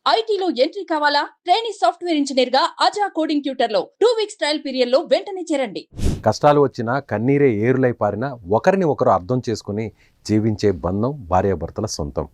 ఐటీలో ఎంట్రీ కావాలా? Training software engineer గా అజా కోడింగ్ ట్యూటర్ లో 2 వీక్స్ ట్రయల్ పీరియడ్ లో వెంటనే చేరండి. కష్టాలు వచ్చినా కన్నీరే ఏరులై పారినా ఒకరిని ఒకరు అర్థం చేసుకుని జీవించే బంధం భార్యాభర్తల సొంతం.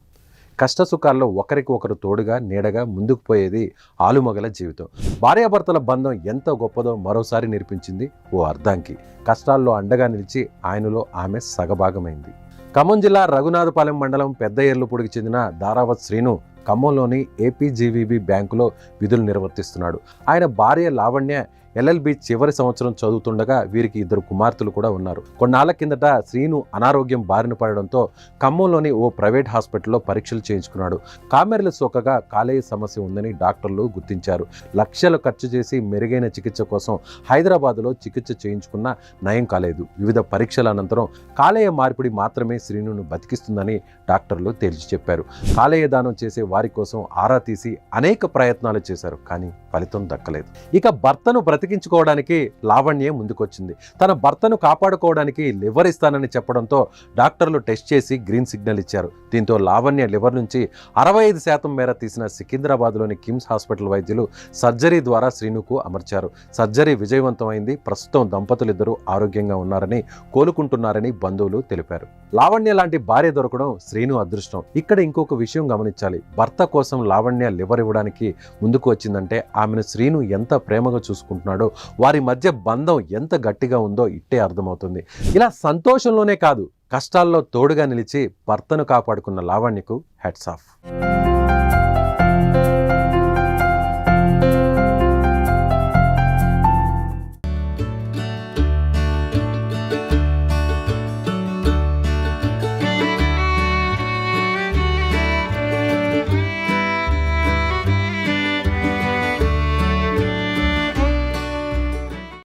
కష్ట సుఖాల్లో ఒకరికి ఒకరు తోడుగా నీడగా ముందుకు పోయేది ఆలుమగల జీవితం. భార్యాభర్తల బంధం ఎంత గొప్పదో మరోసారి నిరూపించింది ఓ అర్ధాంగి. కష్టాల్లో అండగా నిలిచి ఆయనలో ఆమె సగభాగమైంది. ఖమ్మం జిల్లా రఘునాథపాలెం మండలం పెద్ద ఎర్లుపూడికి చెందిన దారావత్ శ్రీను ఖమ్మంలోని ఏపీజీవీబీ బ్యాంకులో విధులు నిర్వర్తిస్తున్నాడు. ఆయన భార్య లావణ్య ఎల్ఎల్బి చివరి సంవత్సరం చదువుతుండగా వీరికి 2 కుమార్తెలు కూడా ఉన్నారు. కొన్నాళ్ల కిందట శ్రీను అనారోగ్యం బారిన పడడంతో ఖమ్మంలోని ఓ ప్రైవేట్ హాస్పిటల్లో పరీక్షలు చేయించుకున్నాడు. కామెర్ల సోకగా కాలేయ సమస్య ఉందని డాక్టర్లు గుర్తించారు. లక్షలు ఖర్చు చేసి మెరుగైన చికిత్స కోసం హైదరాబాద్లో చికిత్స చేయించుకున్నా నయం కాలేదు. వివిధ పరీక్షల అనంతరం కాలేయ మార్పిడి మాత్రమే శ్రీనును బతికిస్తుందని డాక్టర్లు తేల్చి చెప్పారు. కాలేయ దానం చేసే వారి కోసం ఆరా తీసి అనేక ప్రయత్నాలు చేశారు, కానీ ఫలితం దక్కలేదు. ఇక భర్తను బ్రతికించుకోవడానికి లావణ్య ముందుకొచ్చింది. తన భర్తను కాపాడుకోవడానికి లివర్ ఇస్తానని చెప్పడంతో డాక్టర్లు టెస్ట్ చేసి గ్రీన్ సిగ్నల్ ఇచ్చారు. దీంతో లావణ్య లివర్ నుంచి 65% మేర తీసిన సికింద్రాబాద్లోని కిమ్స్ హాస్పిటల్ వైద్యులు సర్జరీ ద్వారా శ్రీనుకు అమర్చారు. సర్జరీ విజయవంతమైంది. ప్రస్తుతం దంపతులిద్దరూ ఆరోగ్యంగా ఉన్నారని, కోలుకుంటున్నారని బంధువులు తెలిపారు. లావణ్య లాంటి భార్య దొరకడం శ్రీను అదృష్టం. ఇక్కడ ఇంకొక విషయం గమనించాలి. భర్త కోసం లావణ్య లివర్ ఇవ్వడానికి ముందుకు వచ్చిందంటే ఆమెను శ్రీను ఎంత ప్రేమగా చూసుకుంటున్నాడో, వారి మధ్య బంధం ఎంత గట్టిగా ఉందో ఇట్టే అర్థమవుతుంది. ఇలా సంతోషంలోనే కాదు, కష్టాల్లో తోడుగా నిలిచి భర్తను కాపాడుకున్న లావణ్యకు హ్యాట్స్ ఆఫ్.